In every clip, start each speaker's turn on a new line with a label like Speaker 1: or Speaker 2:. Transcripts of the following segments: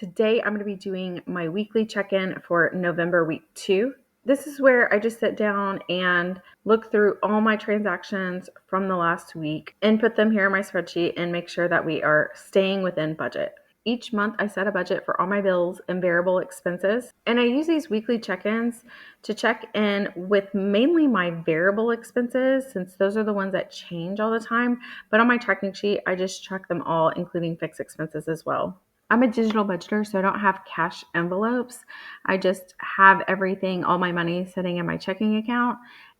Speaker 1: Today, I'm going to be doing my weekly check-in for November week 2. This is where I just sit down and look through all my transactions from the last week, input them here in my spreadsheet, and make sure that we are staying within budget. Each month, I set a budget for all my bills and variable expenses, and I use these weekly check-ins to check in with mainly my variable expenses, since those are the ones that change all the time. But on my tracking sheet, I just track them all, including fixed expenses as well. I'm a digital budgeter, so I don't have cash envelopes. I just have everything, all my money sitting in my checking account,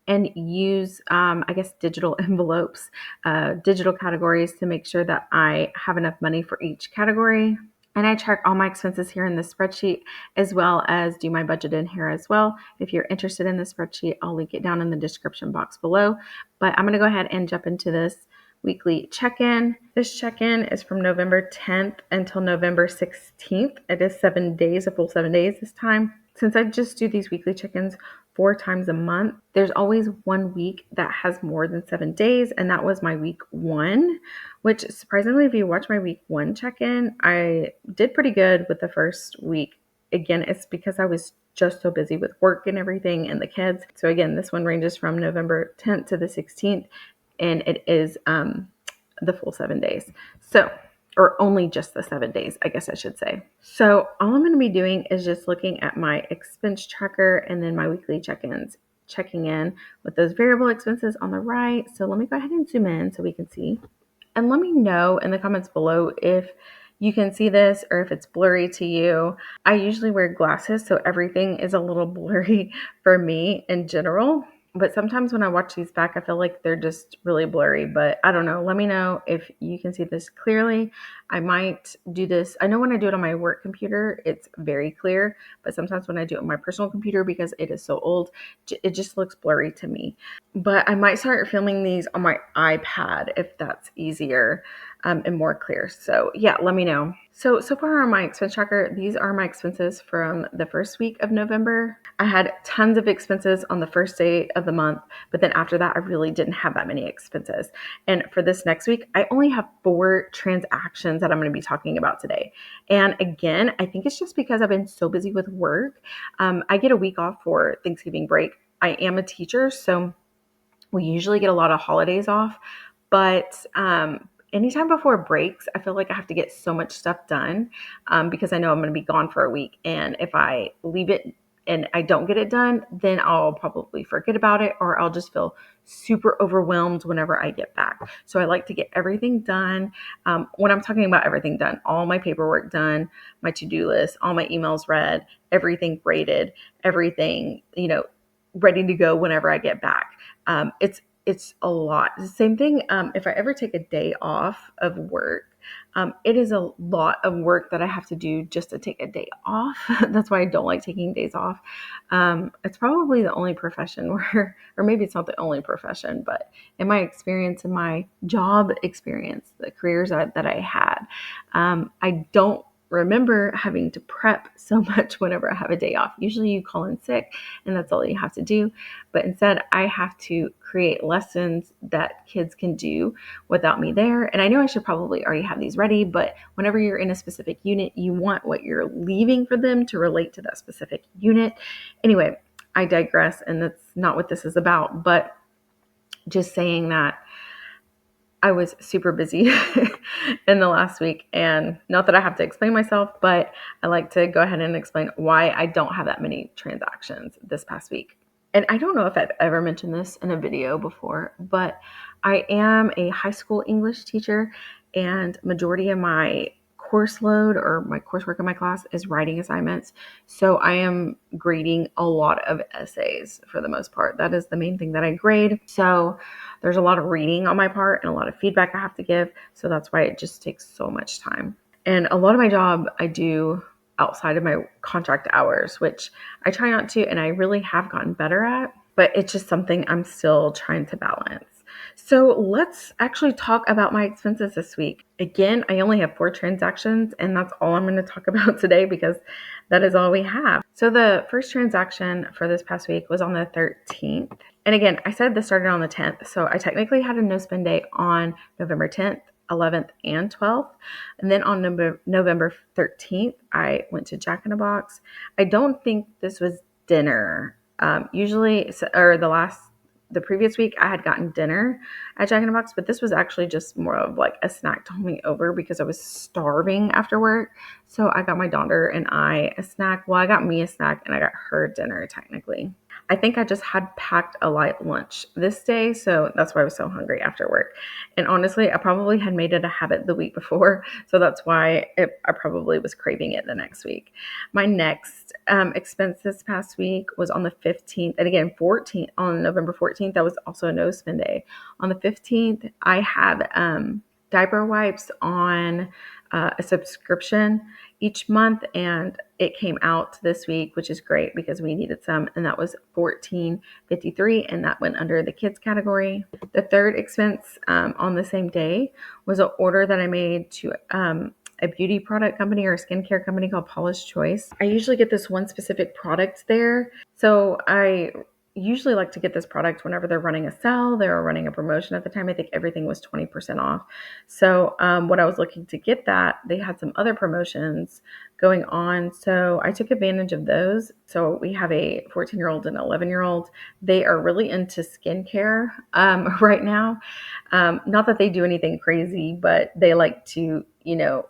Speaker 1: and use, digital envelopes, digital categories to make sure that I have enough money for each category. And I track all my expenses here in this spreadsheet, as well as do my budget in here as well. If you're interested in the spreadsheet, I'll link it down in the description box below. But I'm going to go ahead and jump into this weekly check-in. This check-in is from November 10th until November 16th. It is 7 days, a full 7 days this time. Since I just do these weekly check-ins 4 times a month, there's always one week that has more than 7 days, and that was my week 1, which surprisingly, if you watch my week 1 check-in, I did pretty good with the first week. Again, it's because I was just so busy with work and everything and the kids. So again, this one ranges from November 10th to the 16th, and it is the full 7 days. So, or only just the 7 days, I guess I should say. So all I'm going to be doing is just looking at my expense tracker and then my weekly check-ins, checking in with those variable expenses on the right. So let me go ahead and zoom in so we can see. And let me know in the comments below if you can see this or if it's blurry to you. I usually wear glasses, so everything is a little blurry for me in general. But sometimes when I watch these back, I feel like they're just really blurry. But I don't know. Let me know if you can see this clearly. I might do this. I know when I do it on my work computer, it's very clear. But sometimes when I do it on my personal computer, because it is so old, it just looks blurry to me. But I might start filming these on my iPad if that's easier and more clear. So yeah, let me know. So far on my expense tracker, these are my expenses from the first week of November. I had tons of expenses on the first day of the month, but then after that, I really didn't have that many expenses. And for this next week, I only have 4 transactions that I'm going to be talking about today. And again, I think it's just because I've been so busy with work. I get a week off for Thanksgiving break. I am a teacher, so we usually get a lot of holidays off, but anytime before breaks, I feel like I have to get so much stuff done because I know I'm going to be gone for a week. And if I leave it and I don't get it done, then I'll probably forget about it, or I'll just feel super overwhelmed whenever I get back. So I like to get everything done. When I'm talking about everything done, all my paperwork done, my to-do list, all my emails read, everything graded, everything, ready to go whenever I get back. It's a lot. The same thing, if I ever take a day off of work, it is a lot of work that I have to do just to take a day off. That's why I don't like taking days off. It's probably the only profession where, or maybe it's not the only profession, but in my experience, in my job experience, the careers that I had, I don't remember having to prep so much whenever I have a day off. Usually you call in sick and that's all you have to do. But instead I have to create lessons that kids can do without me there. And I know I should probably already have these ready, but whenever you're in a specific unit, you want what you're leaving for them to relate to that specific unit. Anyway, I digress, and that's not what this is about, but just saying that I was super busy in the last week, and not that I have to explain myself, but I like to go ahead and explain why I don't have that many transactions this past week. And I don't know if I've ever mentioned this in a video before, but I am a high school English teacher, and majority of my course load or my coursework in my class is writing assignments. So I am grading a lot of essays for the most part. That is the main thing that I grade. So there's a lot of reading on my part and a lot of feedback I have to give. So that's why it just takes so much time. And a lot of my job I do outside of my contract hours, which I try not to, and I really have gotten better at, but it's just something I'm still trying to balance. So let's actually talk about my expenses this week. Again, I only have 4 transactions, and that's all I'm going to talk about today because that is all we have. So the first transaction for this past week was on the 13th. And again, I said this started on the 10th, so I technically had a no spend day on November 10th, 11th, and 12th. And then on November 13th, I went to Jack in the Box. I don't think this was dinner. Usually, or the previous week, I had gotten dinner at Jack in the Box, but this was actually just more of like a snack to hold me over because I was starving after work. So I got my daughter and I a snack. Well, I got me a snack and I got her dinner technically. I think I just had packed a light lunch this day, so that's why I was so hungry after work. And honestly, I probably had made it a habit the week before, so that's why I probably was craving it the next week. My next expense this past week was on the 15th, and again, 14th, on November 14th, that was also a no spend day. On the 15th, I had diaper wipes on a subscription each month, and it came out this week, which is great because we needed some, and that was $14.53, and that went under the kids category. The third expense on the same day was an order that I made to a beauty product company or a skincare company called Paula's Choice. I usually get this one specific product there, so I usually like to get this product whenever they're running a sale. They were running a promotion at the time. I think everything was 20% off. So when I was looking to get that, they had some other promotions going on. So I took advantage of those. So we have a 14-year-old and 11-year-old. They are really into skincare right now. Not that they do anything crazy, but they like to,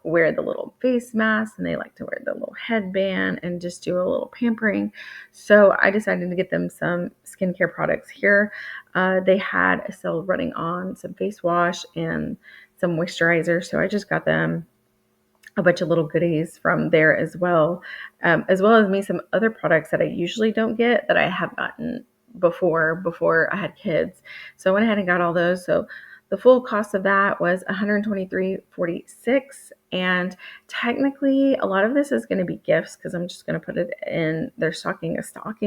Speaker 1: wear the little face mask, and they like to wear the little headband and just do a little pampering. So I decided to get them some skincare products here. They had a sale running on some face wash and some moisturizer. So I just got them a bunch of little goodies from there as well as me some other products that I usually don't get that I have gotten before I had kids. So I went ahead and got all those. So the full cost of that was $123.46, and technically a lot of this is going to be gifts because I'm just going to put it in their stocking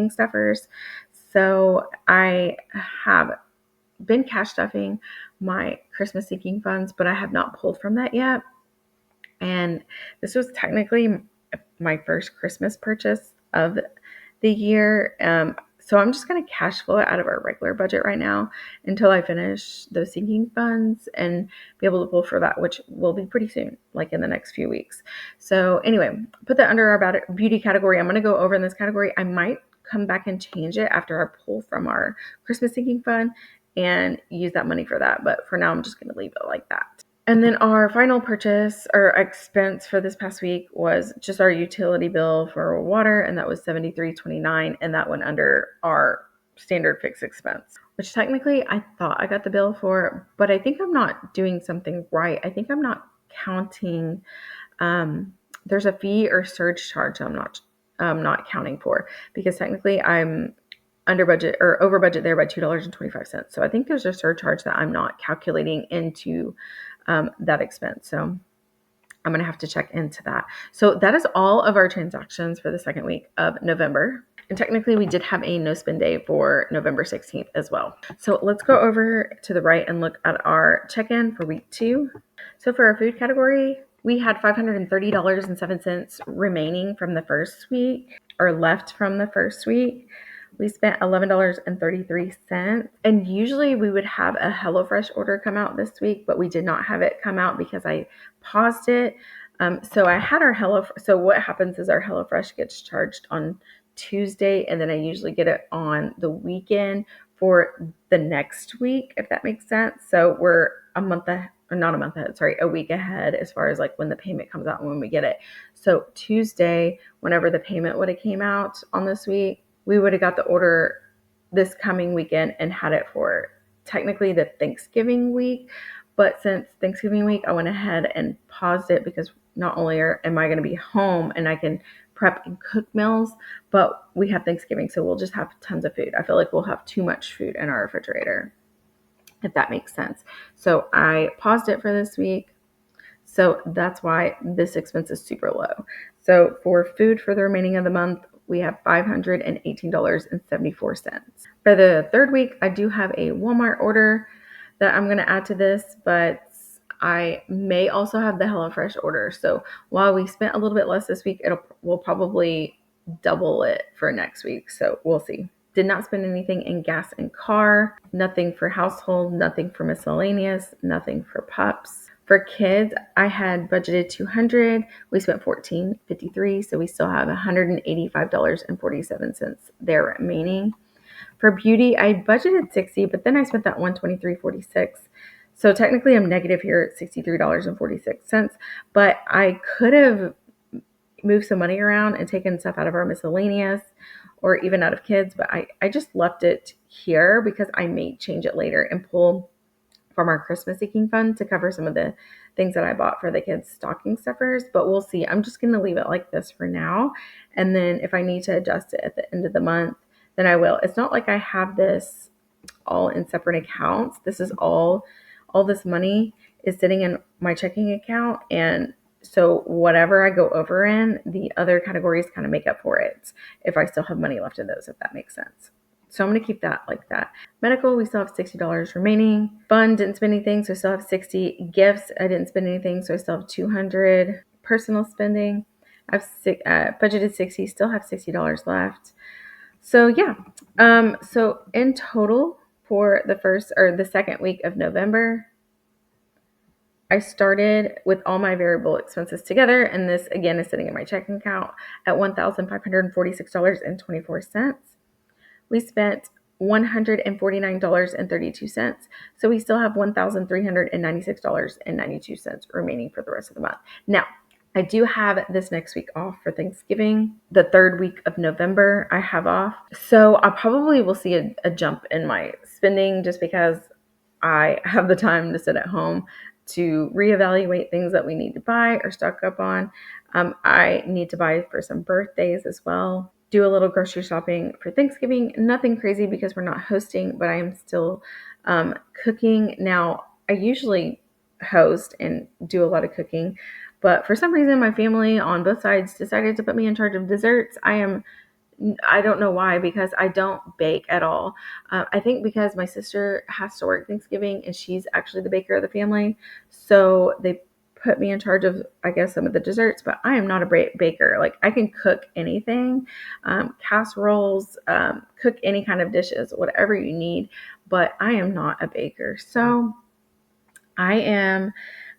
Speaker 1: stuffers. So I have been cash stuffing my Christmas sinking funds, but I have not pulled from that yet. And this was technically my first Christmas purchase of the year. So I'm just going to cash flow it out of our regular budget right now until I finish those sinking funds and be able to pull for that, which will be pretty soon, like in the next few weeks. So anyway, put that under our beauty category. I'm going to go over in this category. I might come back and change it after I pull from our Christmas sinking fund and use that money for that. But for now, I'm just going to leave it like that. And then our final purchase or expense for this past week was just our utility bill for water, and that was $73.29, and that went under our standard fixed expense, which technically I thought I got the bill for, but I think I'm not doing something right. I think I'm not counting. There's a fee or surge charge I'm not counting for because technically I'm under budget or over budget there by $2.25. So I think there's a surcharge that I'm not calculating into that expense. So I'm going to have to check into that. So that is all of our transactions for the second week of November. And technically we did have a no spend day for November 16th as well. So let's go over to the right and look at our check-in for week 2. So for our food category, we had $530.07 remaining from the first week, or left from the first week. We spent $11.33, and usually we would have a HelloFresh order come out this week, but we did not have it come out because I paused it. So I had our so what happens is our HelloFresh gets charged on Tuesday, and then I usually get it on the weekend for the next week, if that makes sense. So we're a week ahead as far as like when the payment comes out and when we get it. So Tuesday, whenever the payment would have came out on this week, we would have got the order this coming weekend and had it for technically the Thanksgiving week. But since Thanksgiving week, I went ahead and paused it because not only am I going to be home and I can prep and cook meals, but we have Thanksgiving, so we'll just have tons of food. I feel like we'll have too much food in our refrigerator, if that makes sense. So I paused it for this week. So that's why this expense is super low. So for food for the remaining of the month, we have $518.74. For the third week, I do have a Walmart order that I'm going to add to this, but I may also have the HelloFresh order. So while we spent a little bit less this week, we'll probably double it for next week. So we'll see. Did not spend anything in gas and car, nothing for household, nothing for miscellaneous, nothing for pups. For kids, I had budgeted $200. We spent $14.53, so we still have $185.47 there remaining. For beauty, I budgeted $60, but then I spent that $123.46. So technically I'm negative here at $63.46, but I could have moved some money around and taken stuff out of our miscellaneous or even out of kids, but I just left it here because I may change it later and pull from our Christmas seeking fund to cover some of the things that I bought for the kids' stocking stuffers, but we'll see. I'm just going to leave it like this for now. And then if I need to adjust it at the end of the month, then I will. It's not like I have this all in separate accounts. This is all this money is sitting in my checking account. And so whatever I go over in, the other categories kind of make up for it if I still have money left in those, if that makes sense. So I'm going to keep that like that. Medical, we still have $60 remaining. Fun, didn't spend anything, so I still have 60. Gifts, I didn't spend anything, so I still have 200. Personal spending, I've budgeted 60, still have $60 left. So yeah, so in total for the second week of November, I started with all my variable expenses together, and this again is sitting in my checking account at $1,546.24. We spent $149.32, so we still have $1,396.92 remaining for the rest of the month. Now, I do have this next week off for Thanksgiving. The third week of November I have off. So I probably will see a jump in my spending just because I have the time to sit at home to reevaluate things that we need to buy or stock up on. I need to buy for some birthdays as well. Do a little grocery shopping for Thanksgiving. Nothing crazy because we're not hosting, but I am still cooking. Now, I usually host and do a lot of cooking, but for some reason, my family on both sides decided to put me in charge of desserts. I don't know why, because I don't bake at all. I think because my sister has to work Thanksgiving and she's actually the baker of the family. So they put me in charge of, I guess, some of the desserts, but I am not a baker. Like, I can cook anything, casseroles, cook any kind of dishes, whatever you need, but I am not a baker. So I am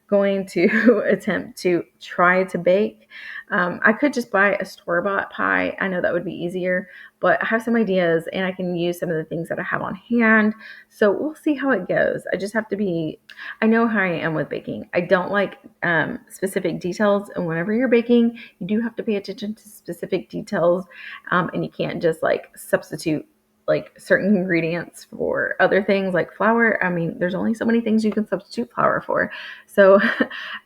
Speaker 1: going to attempt to try to bake. I could just buy a store-bought pie. I know that would be easier, but I have some ideas and I can use some of the things that I have on hand. So we'll see how it goes. I just have to I know how I am with baking. I don't like specific details. And whenever you're baking, you do have to pay attention to specific details. And you can't just like substitute like certain ingredients for other things like flour. I mean, there's only so many things you can substitute flour for. So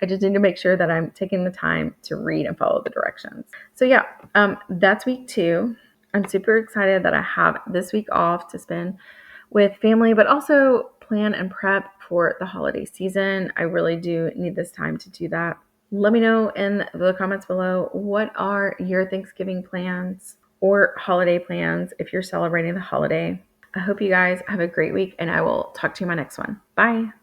Speaker 1: I just need to make sure that I'm taking the time to read and follow the directions. So yeah, that's week 2. I'm super excited that I have this week off to spend with family, but also plan and prep for the holiday season. I really do need this time to do that. Let me know in the comments below, what are your Thanksgiving plans or holiday plans if you're celebrating the holiday. I hope you guys have a great week, and I will talk to you in my next one. Bye.